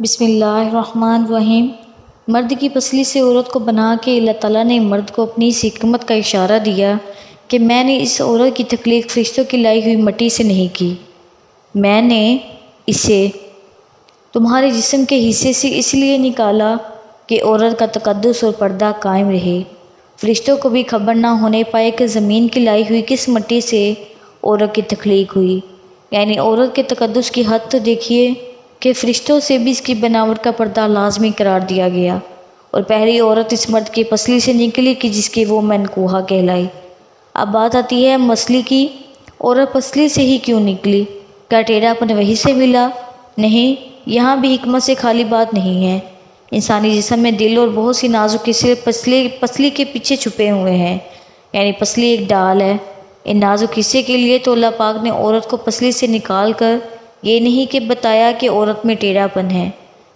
بسم اللہ الرحمن الرحیم۔ مرد کی پسلی سے عورت کو بنا کے اللہ تعالیٰ نے مرد کو اپنی اس حکمت کا اشارہ دیا کہ میں نے اس عورت کی تخلیق فرشتوں کی لائی ہوئی مٹی سے نہیں کی، میں نے اسے تمہارے جسم کے حصے سے اس لیے نکالا کہ عورت کا تقدس اور پردہ قائم رہے، فرشتوں کو بھی خبر نہ ہونے پائے کہ زمین کی لائی ہوئی کس مٹی سے عورت کی تخلیق ہوئی۔ یعنی عورت کے تقدس کی حد تو دیکھیے کہ فرشتوں سے بھی اس کی بناوٹ کا پردہ لازمی قرار دیا گیا، اور پہلی عورت اس مرد کی پسلی سے نکلی کہ جس کی وہ منکوحہ کہلائی۔ اب بات آتی ہے مسئلے کی، عورت پسلی سے ہی کیوں نکلی؟ کیا ٹیڑھا پن وہی سے ملا؟ نہیں، یہاں بھی حکمت سے خالی بات نہیں ہے۔ انسانی جسم میں دل اور بہت سی نازک حصے پسلی کے پیچھے چھپے ہوئے ہیں، یعنی پسلی ایک ڈال ہے۔ ان نازک حصے کے لیے تو اللہ پاک نے عورت کو پسلی سے نکال کر یہ نہیں کہ بتایا کہ عورت میں ٹیڑھا پن ہے،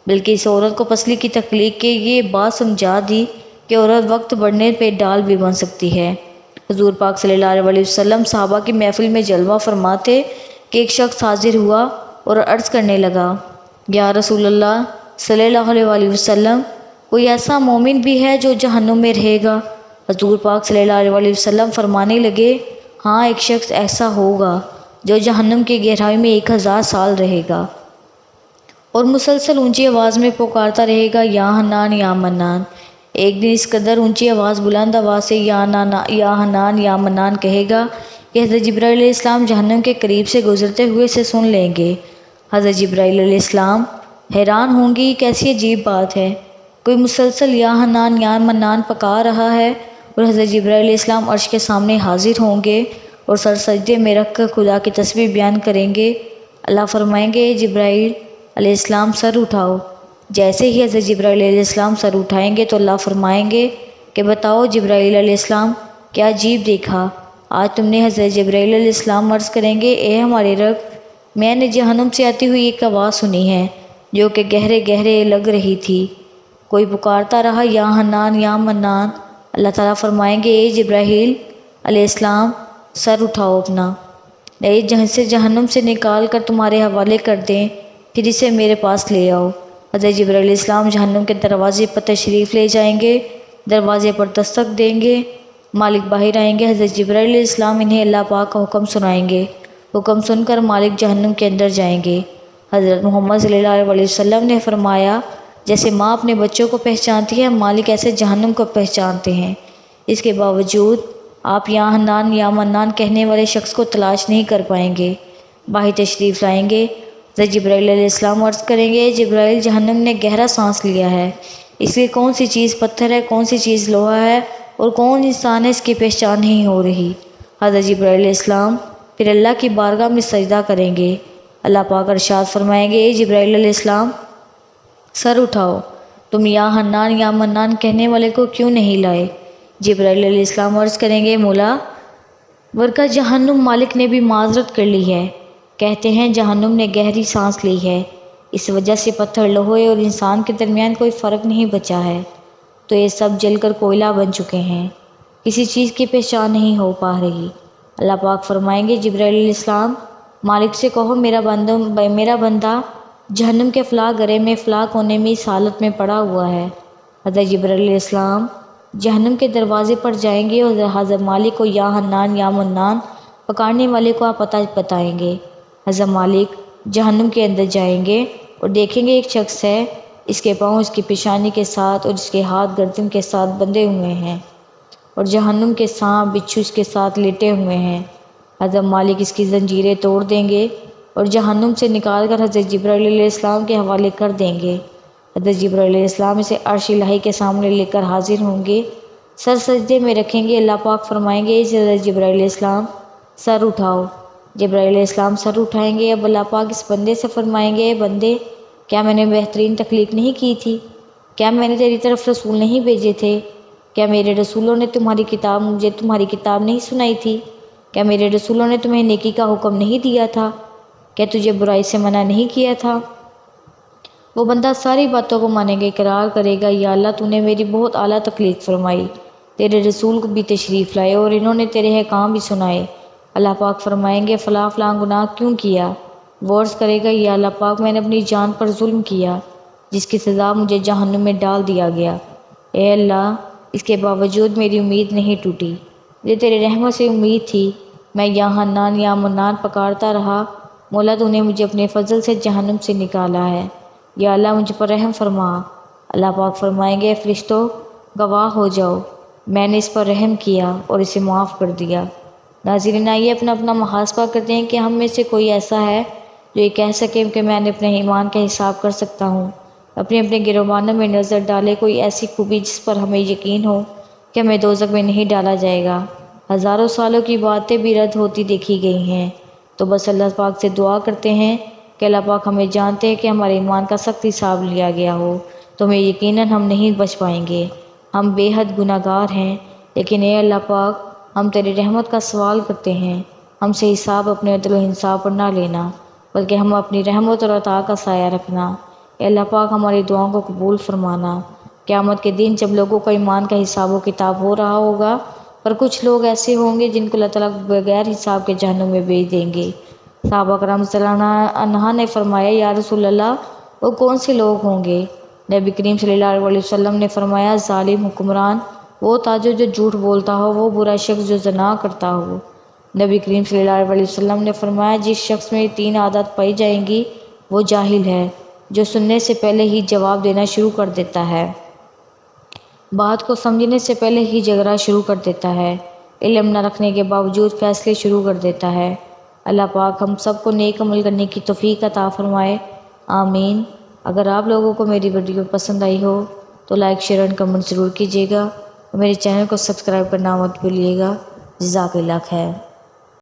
بلکہ اس عورت کو پسلی کی تخلیق کے یہ بات سمجھا دی کہ عورت وقت بڑھنے پہ ڈال بھی بن سکتی ہے۔ حضور پاک صلی اللہ علیہ وسلم صحابہ کی محفل میں جلوہ فرماتے کہ ایک شخص حاضر ہوا اور عرض کرنے لگا، یا رسول اللہ صلی اللہ علیہ وسلم، کوئی ایسا مومن بھی ہے جو جہنم میں رہے گا؟ حضور پاک صلی اللہ علیہ وسلم فرمانے لگے، ہاں، ایک شخص ایسا ہوگا جو جہنم کی گہرائی میں 1000 سال رہے گا اور مسلسل اونچی آواز میں پکارتا رہے گا، یا حنان یا منان۔ ایک دن اس قدر اونچی آواز بلند آواز سے یا حنان یا منان کہے گا کہ حضرت جبرائیل علیہ السلام جہنم کے قریب سے گزرتے ہوئے اسے سن لیں گے۔ حضرت جبرائیل علیہ السلام حیران ہوں گی، کیسی عجیب بات ہے، کوئی مسلسل یا حنان یا منان پکار رہا ہے، اور حضرت جبرائیل علیہ السلام عرش کے سامنے حاضر ہوں گے اور سر سجدے میں رکھ کر خدا کی تسبیح بیان کریں گے۔ اللہ فرمائیں گے، جبرائیل علیہ السلام سر اٹھاؤ۔ جیسے ہی حضرت جبرائیل علیہ السلام سر اٹھائیں گے تو اللہ فرمائیں گے کہ بتاؤ جبرائیل علیہ السلام، کیا عجیب دیکھا؟ آج تم نے حضرت جبرائیل علیہ السلام عرض کریں گے، اے ہمارے رب، میں نے جہنم سے آتی ہوئی ایک آواز سنی ہے جو کہ گہرے گہرے لگ رہی تھی، کوئی پکارتا رہا، یا حنان یا منان۔ اللہ تعالیٰ فرمائیں گے، اے جبرائیل علیہ السلام سر اٹھاؤ اپنا، سے جہنم سے نکال کر تمہارے حوالے کر دیں، پھر اسے میرے پاس لے آؤ۔ حضرت جبرائیل علیہ السلام جہنم کے دروازے پر تشریف لے جائیں گے، دروازے پر دستک دیں گے، مالک باہر آئیں گے، حضرت جبرائیل علیہ السلام انہیں اللہ پاک کا حکم سنائیں گے، حکم سن کر مالک جہنم کے اندر جائیں گے۔ حضرت محمد صلی اللہ علیہ وسلم نے فرمایا، جیسے ماں اپنے بچوں کو پہچانتی ہے، مالک ایسے جہنم کو پہچانتے ہیں۔ اس کے باوجود آپ یا حنان یا منان کہنے والے شخص کو تلاش نہیں کر پائیں گے۔ باہر تشریف لائیں گے، حضرت جبرائیل علیہ السلام عرض کریں گے، جبرائیل جہنم نے گہرا سانس لیا ہے، اس لیے کون سی چیز پتھر ہے، کون سی چیز لوہا ہے اور کون انسان ہے، اس کی پہچان نہیں ہو رہی۔ حضرت جبرائیل علیہ السلام پھر اللہ کی بارگاہ میں سجدہ کریں گے۔ اللہ پاک ارشاد فرمائیں گے، اے جبرائیل علیہ السلام سر اٹھاؤ، تم یا حنان یا منان کہنے والے کو کیوں نہیں لائے؟ جبرائیل علیہ السلام عرض کریں گے، مولا، ورکہ جہنم مالک نے بھی معذرت کر لی ہے، کہتے ہیں جہنم نے گہری سانس لی ہے، اس وجہ سے پتھر لوہے اور انسان کے درمیان کوئی فرق نہیں بچا ہے، تو یہ سب جل کر کوئلہ بن چکے ہیں، کسی چیز کی پہچان نہیں ہو پا رہی۔ اللہ پاک فرمائیں گے، جبرائیل علیہ السلام مالک سے کہو، میرا بندہ جہنم کے فلاں گرے میں فلاں کونے میں اس حالت میں پڑا ہوا ہے۔ حضرت جبرائیل علیہ السلام جہنم کے دروازے پر جائیں گے اور حضرت مالک کو یا حنان یا منان پکارنے والے کو آپ پتہ بتائیں گے۔ حضرت مالک جہنم کے اندر جائیں گے اور دیکھیں گے ایک شخص ہے، اس کے پاؤں اس کی پیشانی کے ساتھ اور اس کے ہاتھ گردن کے ساتھ بندھے ہوئے ہیں اور جہنم کے سانپ بچھو اس کے ساتھ لیٹے ہوئے ہیں۔ حضرت مالک اس کی زنجیریں توڑ دیں گے اور جہنم سے نکال کر حضرت جبرائیل علیہ السلام کے حوالے کر دیں گے۔ حضرت جبرائیل علیہ السلام اسے عرش الہی کے سامنے لے کر حاضر ہوں گے، سر سجدے میں رکھیں گے۔ اللہ پاک فرمائیں گے، حضرت جبرائیل علیہ السلام سر اٹھاؤ۔ جبرائیل علیہ السلام سر اٹھائیں گے۔ اب اللہ پاک اس بندے سے فرمائیں گے، اے بندے، کیا میں نے بہترین تخلیق نہیں کی تھی؟ کیا میں نے تیری طرف رسول نہیں بھیجے تھے؟ کیا میرے رسولوں نے مجھے تمہاری کتاب نہیں سنائی تھی؟ کیا میرے رسولوں نے تمہیں نیکی کا حکم نہیں دیا تھا؟ کیا تجھے برائی سے منع نہیں کیا تھا؟ وہ بندہ ساری باتوں کو مانے گا، اقرار کرے گا، یا اللہ تو نے میری بہت اعلیٰ تخلیق فرمائی، تیرے رسول کو بھی تشریف لائے اور انہوں نے تیرے احکام بھی سنائے۔ اللہ پاک فرمائیں گے، فلاں گناہ کیوں کیا؟ وہ عرض کرے گا، یا اللہ پاک، میں نے اپنی جان پر ظلم کیا، جس کی سزا مجھے جہنم میں ڈال دیا گیا۔ اے اللہ، اس کے باوجود میری امید نہیں ٹوٹی، مجھے تیرے رحمت سے امید تھی۔ میں یا حنان یا منان پکارتا رہا، مولا تو نے مجھے اپنے فضل سے جہنم سے نکالا ہے۔ یا اللہ مجھ پر رحم فرما۔ اللہ پاک فرمائیں گے، فرشتوں گواہ ہو جاؤ، میں نے اس پر رحم کیا اور اسے معاف کر دیا۔ ناظرین، آئیے اپنا اپنا محاسبہ کرتے ہیں کہ ہم میں سے کوئی ایسا ہے جو یہ کہہ سکے کہ میں نے اپنے ایمان کا حساب کر سکتا ہوں۔ اپنے اپنے گروبانوں میں نظر ڈالے، کوئی ایسی خوبی جس پر ہمیں یقین ہو کہ ہمیں دوزخ میں نہیں ڈالا جائے گا۔ ہزاروں سالوں کی باتیں بھی رد ہوتی دیکھی گئی ہیں، تو بس اللہ پاک سے دعا کرتے ہیں کہ اللہ پاک ہمیں جانتے ہیں کہ ہمارے ایمان کا سخت حساب لیا گیا ہو تو ہمیں یقیناً ہم نہیں بچ پائیں گے۔ ہم بے حد گناہ گار ہیں، لیکن اے اللہ پاک، ہم تیری رحمت کا سوال کرتے ہیں، ہم سے حساب اپنے عدل و انصاف پر نہ لینا، بلکہ ہم اپنی رحمت اور عطا کا سایہ رکھنا۔ اے اللہ پاک، ہماری دعاؤں کو قبول فرمانا۔ قیامت کے دن جب لوگوں کا ایمان کا حساب و کتاب ہو رہا ہوگا، پر کچھ لوگ ایسے ہوں گے جن کو اللہ تعالیٰ بغیر حساب کے جہنم میں بھیج دیں گے۔ صحابہ کرام صلی اللہ عنہ نے فرمایا، یا رسول اللہ، وہ کون سے لوگ ہوں گے؟ نبی کریم صلی اللہ علیہ وسلم نے فرمایا، ظالم حکمران وہ تاجر جو جھوٹ بولتا ہو، وہ برا شخص جو زنا کرتا ہو۔ نبی کریم صلی اللہ علیہ وسلم نے فرمایا، جس شخص میں 3 عادت پائی جائیں گی وہ جاہل ہے، جو سننے سے پہلے ہی جواب دینا شروع کر دیتا ہے، بات کو سمجھنے سے پہلے ہی جھگڑا شروع کر دیتا ہے، علم نہ رکھنے کے باوجود فیصلے شروع کر دیتا ہے۔ اللہ پاک ہم سب کو نیک عمل کرنے کی توفیق عطا فرمائے، آمین۔ اگر آپ لوگوں کو میری ویڈیو پسند آئی ہو تو لائک، شیئر اور کمنٹ ضرور کیجیے گا، اور میرے چینل کو سبسکرائب کرنا مت بھولیے گا۔ جزاک اللہ خیر۔